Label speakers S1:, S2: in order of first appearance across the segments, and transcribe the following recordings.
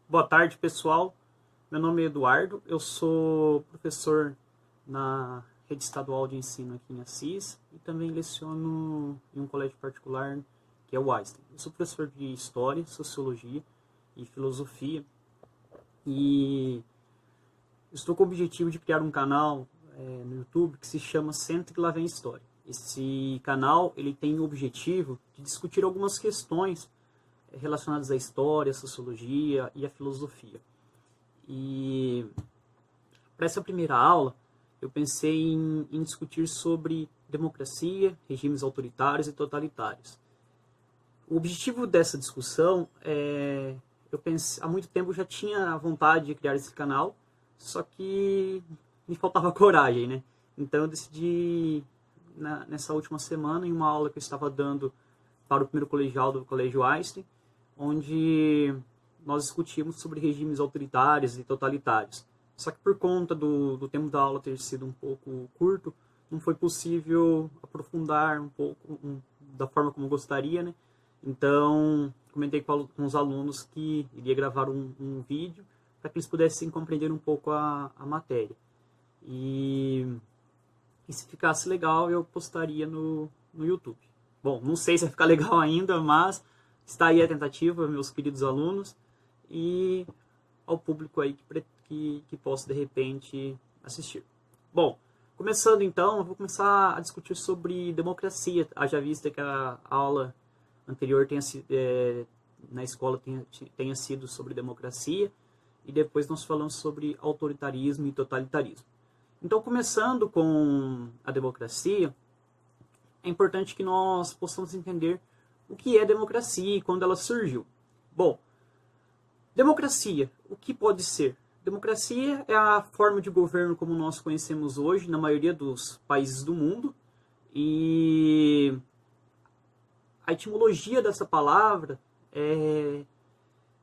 S1: Boa tarde, pessoal. Meu nome é Eduardo, eu sou professor na rede estadual de ensino aqui em Assis e também leciono em um colégio particular que é o Einstein. Eu sou professor de História, Sociologia e Filosofia e estou com o objetivo de criar um canal no YouTube que se chama Senta que lá vem História. Esse canal ele tem o objetivo de discutir algumas questões relacionadas à história, à sociologia e à filosofia. E para essa primeira aula, eu pensei em discutir sobre democracia, regimes autoritários e totalitários. O objetivo dessa discussão eu pensei, há muito tempo eu já tinha a vontade de criar esse canal, só que me faltava coragem, né? Então eu decidi, nessa última semana, em uma aula que eu estava dando para o primeiro colegial do Colégio Einstein, onde nós discutimos sobre regimes autoritários e totalitários. Só que por conta do tempo da aula ter sido um pouco curto, não foi possível aprofundar um pouco da forma como eu gostaria, né? Então, comentei com os alunos que iria gravar um vídeo para que eles pudessem compreender um pouco a matéria. E se ficasse legal, eu postaria no YouTube. Bom, não sei se vai ficar legal ainda, mas está aí a tentativa, meus queridos alunos, e ao público aí que possa, de repente, assistir. Bom, começando então, eu vou começar a discutir sobre democracia, haja vista que a aula anterior na escola tenha sido sobre democracia, e depois nós falamos sobre autoritarismo e totalitarismo. Então, começando com a democracia, é importante que nós possamos entender o que é democracia e quando ela surgiu. Bom, democracia, o que pode ser? Democracia é a forma de governo como nós conhecemos hoje na maioria dos países do mundo, e a etimologia dessa palavra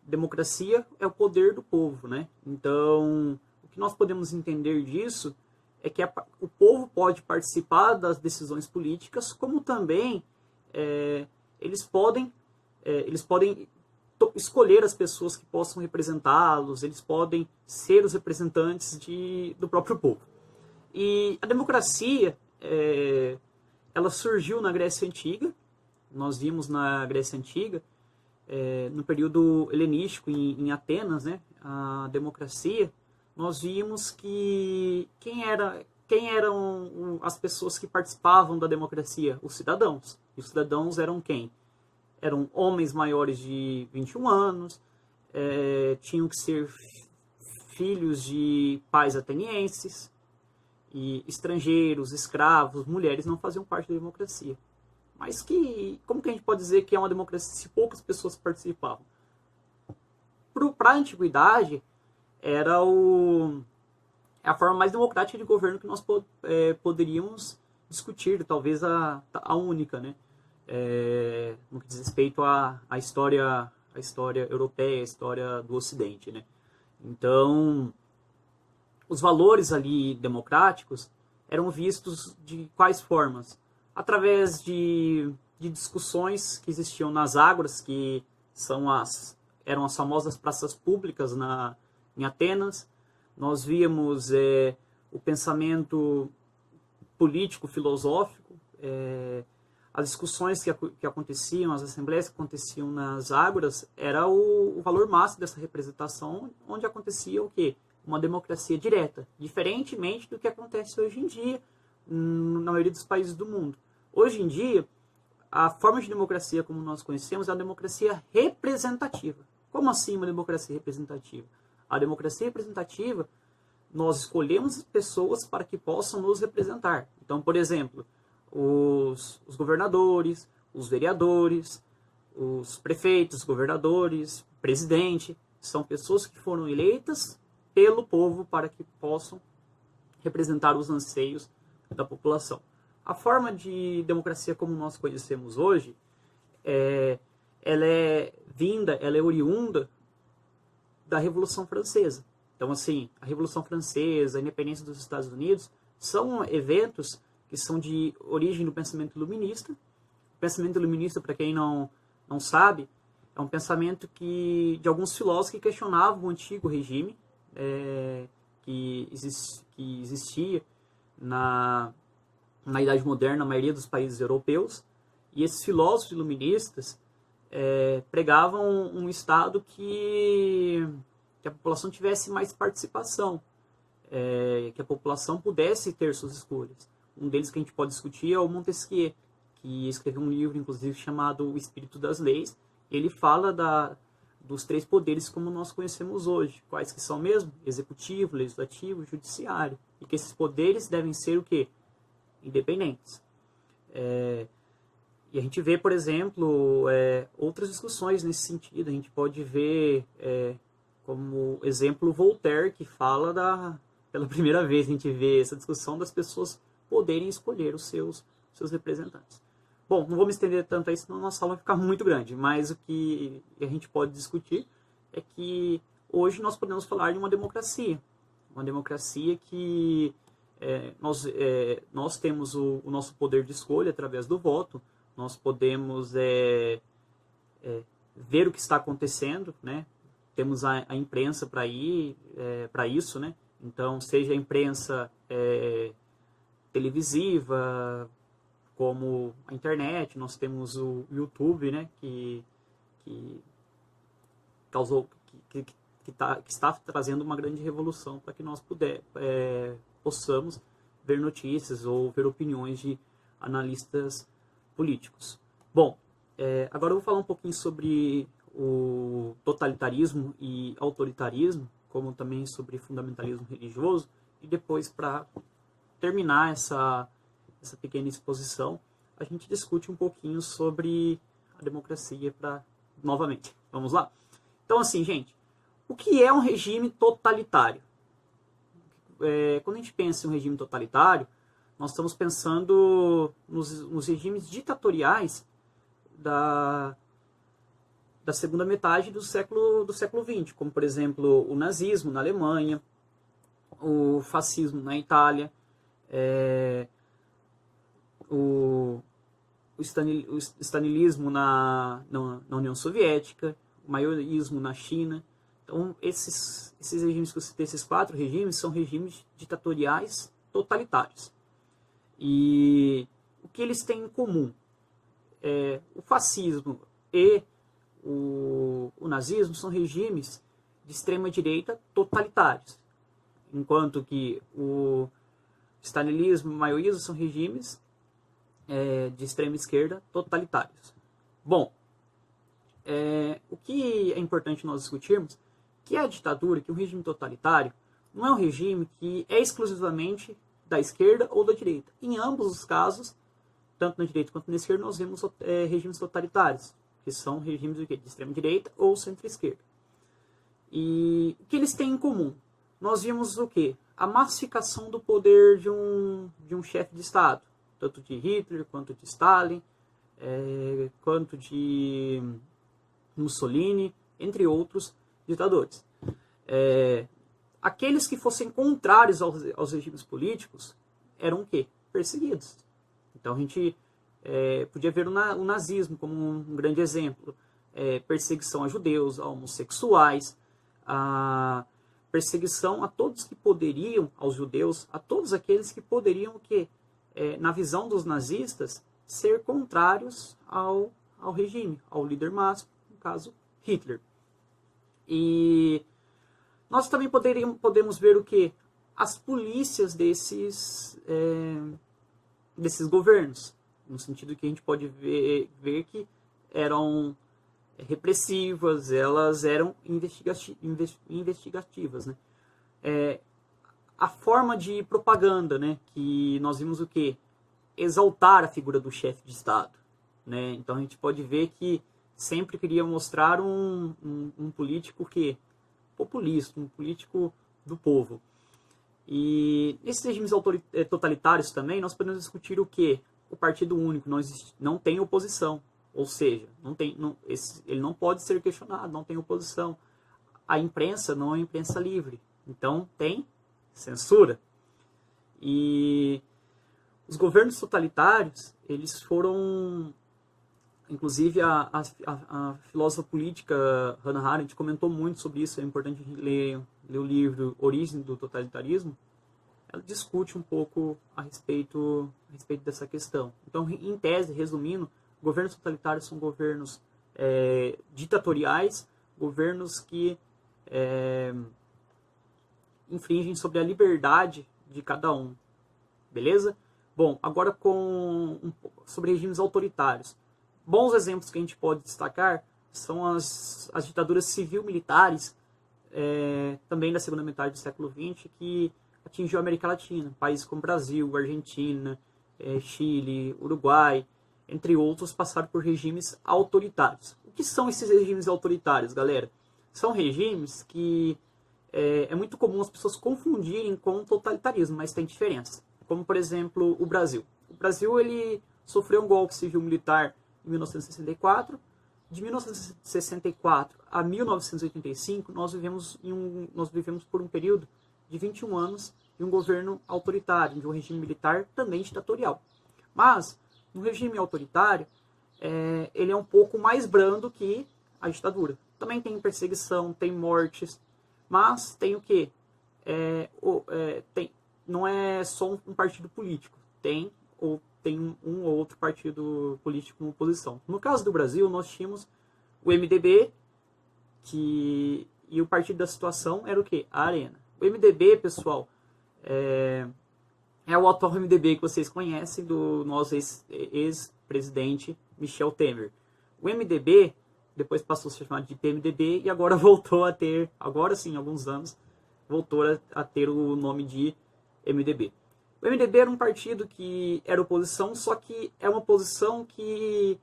S1: democracia é o poder do povo, né? Então, o que nós podemos entender disso é que o povo pode participar das decisões políticas, como também eles podem escolher as pessoas que possam representá-los, eles podem ser os representantes do próprio povo. E a democracia, ela surgiu na Grécia Antiga. Nós vimos na Grécia Antiga, no período helenístico, em Atenas, né, a democracia, nós vimos que quem eram as pessoas que participavam da democracia? Os cidadãos. E os cidadãos eram quem? Eram homens maiores de 21 anos, tinham que ser filhos de pais atenienses, e estrangeiros, escravos, mulheres não faziam parte da democracia. Mas como que a gente pode dizer que é uma democracia se poucas pessoas participavam? Para a antiguidade, era a forma mais democrática de governo que nós poderíamos discutir, talvez a única, né? No que diz respeito à história europeia, a história do Ocidente, né? Então, os valores ali democráticos eram vistos de quais formas? Através de discussões que existiam nas ágoras, que eram as famosas praças públicas em Atenas. Nós víamos o pensamento político, filosófico, as discussões que aconteciam, as assembleias que aconteciam nas ágoras, era o valor máximo dessa representação, onde acontecia o quê? Uma democracia direta, diferentemente do que acontece hoje em dia, na maioria dos países do mundo. Hoje em dia, a forma de democracia como nós conhecemos é a democracia representativa. Como assim uma democracia representativa? A democracia representativa, nós escolhemos pessoas para que possam nos representar. Então, por exemplo, os governadores, os vereadores, os prefeitos, governadores, presidente, são pessoas que foram eleitas pelo povo para que possam representar os anseios da população. A forma de democracia como nós conhecemos hoje, ela é oriunda da Revolução Francesa. Então, assim, a Revolução Francesa, a independência dos Estados Unidos, são eventos que são de origem do pensamento iluminista. O pensamento iluminista, para quem não sabe, É um pensamento de alguns filósofos que questionavam o antigo regime que existia na Idade Moderna, na maioria dos países europeus. E esses filósofos iluministas pregavam um Estado que a população tivesse mais participação, que a população pudesse ter suas escolhas. Um deles que a gente pode discutir é o Montesquieu, que escreveu um livro, inclusive, chamado O Espírito das Leis. Ele fala dos 3 poderes como nós conhecemos hoje. Quais que são mesmo? Executivo, legislativo, judiciário. E que esses poderes devem ser o quê? Independentes. E a gente vê, por exemplo, outras discussões nesse sentido. A gente pode ver, como exemplo, Voltaire, que fala pela primeira vez, a gente vê essa discussão das pessoas poderem escolher os seus representantes. Bom, não vou me estender tanto aí, senão a nossa aula vai ficar muito grande, mas o que a gente pode discutir é que hoje nós podemos falar de uma democracia que nós temos o nosso poder de escolha através do voto, nós podemos ver o que está acontecendo, né? Temos a imprensa para isso, né? Então, seja a imprensa televisiva, como a internet, nós temos o YouTube, né, que está trazendo uma grande revolução para que nós possamos ver notícias ou ver opiniões de analistas políticos. Bom, agora eu vou falar um pouquinho sobre o totalitarismo e autoritarismo, como também sobre fundamentalismo religioso, e depois, para terminar essa pequena exposição, a gente discute um pouquinho sobre a democracia novamente. Vamos lá? Então, assim, gente, o que é um regime totalitário? Quando a gente pensa em um regime totalitário, nós estamos pensando nos regimes ditatoriais da segunda metade do século XX, como, por exemplo, o nazismo na Alemanha, o fascismo na Itália, o stalinismo na União Soviética, o maoísmo na China. Então, esses regimes que eu citei, esses 4 regimes, são regimes ditatoriais totalitários. E o que eles têm em comum? O fascismo e o nazismo são regimes de extrema-direita totalitários, enquanto que o stalinismo e o maoísmo são regimes de extrema-esquerda totalitários. Bom, o que é importante nós discutirmos que a ditadura, que o regime totalitário, não é um regime que é exclusivamente da esquerda ou da direita. Em ambos os casos, tanto na direita quanto na esquerda, nós vemos regimes totalitários, que são regimes de extrema-direita ou centro-esquerda. E o que eles têm em comum? Nós vimos o quê? A massificação do poder de um chefe de Estado, tanto de Hitler, quanto de Stalin, quanto de Mussolini, entre outros ditadores. Aqueles que fossem contrários aos regimes políticos eram o quê? Perseguidos. Então a gente podia ver o nazismo como um grande exemplo. Perseguição a judeus, a homossexuais, a perseguição a todos que poderiam, aos judeus, a todos aqueles que poderiam, na visão dos nazistas, ser contrários ao regime, ao líder máximo, no caso, Hitler. E nós também podemos ver o que? As polícias desses governos, no sentido que a gente pode ver que eram repressivas, elas eram investigativas, né? A forma de propaganda, né, que nós vimos o quê? Exaltar a figura do chefe de Estado, né? Então a gente pode ver que sempre queria mostrar um político populista, um político do povo. E nesses regimes totalitários também nós podemos discutir o quê? O partido único, não tem oposição, ou seja, ele não pode ser questionado, não tem oposição. A imprensa não é imprensa livre, então tem censura. E os governos totalitários, eles foram Inclusive, a filósofa política Hannah Arendt comentou muito sobre isso. É importante ler o livro Origem do Totalitarismo. Ela discute um pouco a respeito dessa questão. Então, em tese, resumindo, governos totalitários são governos ditatoriais, governos que infringem sobre a liberdade de cada um. Beleza? Bom, agora sobre regimes autoritários. Bons exemplos que a gente pode destacar são as ditaduras civil-militares, também da segunda metade do século XX, que atingiu a América Latina. Países como Brasil, Argentina, Chile, Uruguai, entre outros, passaram por regimes autoritários. O que são esses regimes autoritários, galera? São regimes que é muito comum as pessoas confundirem com totalitarismo, mas tem diferença. Como, por exemplo, o Brasil. O Brasil ele sofreu um golpe civil-militar em 1964. De 1964 a 1985, nós vivemos por um período de 21 anos de um governo autoritário, de um regime militar também ditatorial. Mas, no regime autoritário, ele é um pouco mais brando que a ditadura. Também tem perseguição, tem mortes, mas tem o quê? Não é só um partido político, tem um ou outro partido político como oposição. No caso do Brasil, nós tínhamos o MDB, e o partido da situação era o quê? A Arena. O MDB, pessoal, é o atual MDB que vocês conhecem, do nosso ex-presidente Michel Temer. O MDB depois passou a ser chamado de PMDB e agora voltou a ter, agora sim, há alguns anos, voltou a ter o nome de MDB. O MDB era um partido que era oposição, só que é uma oposição que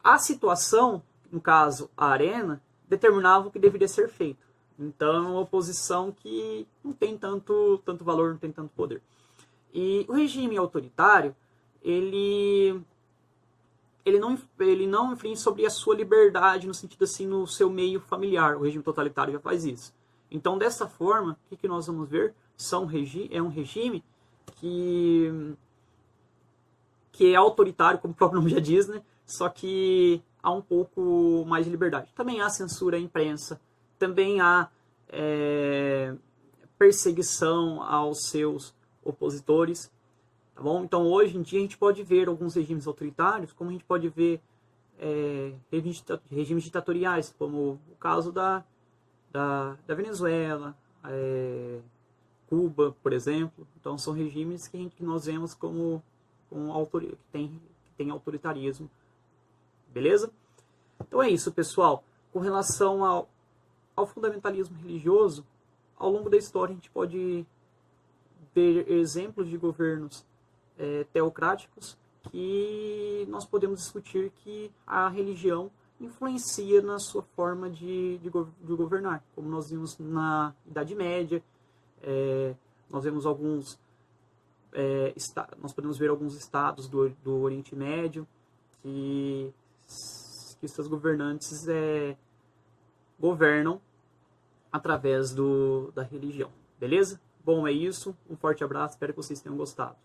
S1: a situação, no caso a Arena, determinava o que deveria ser feito. Então é uma oposição que não tem tanto valor, não tem tanto poder. E o regime autoritário, ele não infringe sobre a sua liberdade, no sentido assim, no seu meio familiar. O regime totalitário já faz isso. Então, dessa forma, o que nós vamos ver? É um regime que é autoritário, como o próprio nome já diz, né? Só que há um pouco mais de liberdade. Também há censura à imprensa, também há perseguição aos seus opositores. Tá bom? Então, hoje em dia, a gente pode ver alguns regimes autoritários, como a gente pode ver regimes ditatoriais, como o caso da Venezuela, Cuba, por exemplo. Então, são regimes que nós vemos que tem autoritarismo. Beleza? Então, é isso, pessoal. Com relação ao fundamentalismo religioso, ao longo da história, a gente pode ver exemplos de governos teocráticos que nós podemos discutir que a religião influencia na sua forma de governar, como nós vimos na Idade Média. Nós vemos nós podemos ver alguns estados do Oriente Médio que seus governantes governam através da religião, beleza? Bom, é isso, um forte abraço, espero que vocês tenham gostado.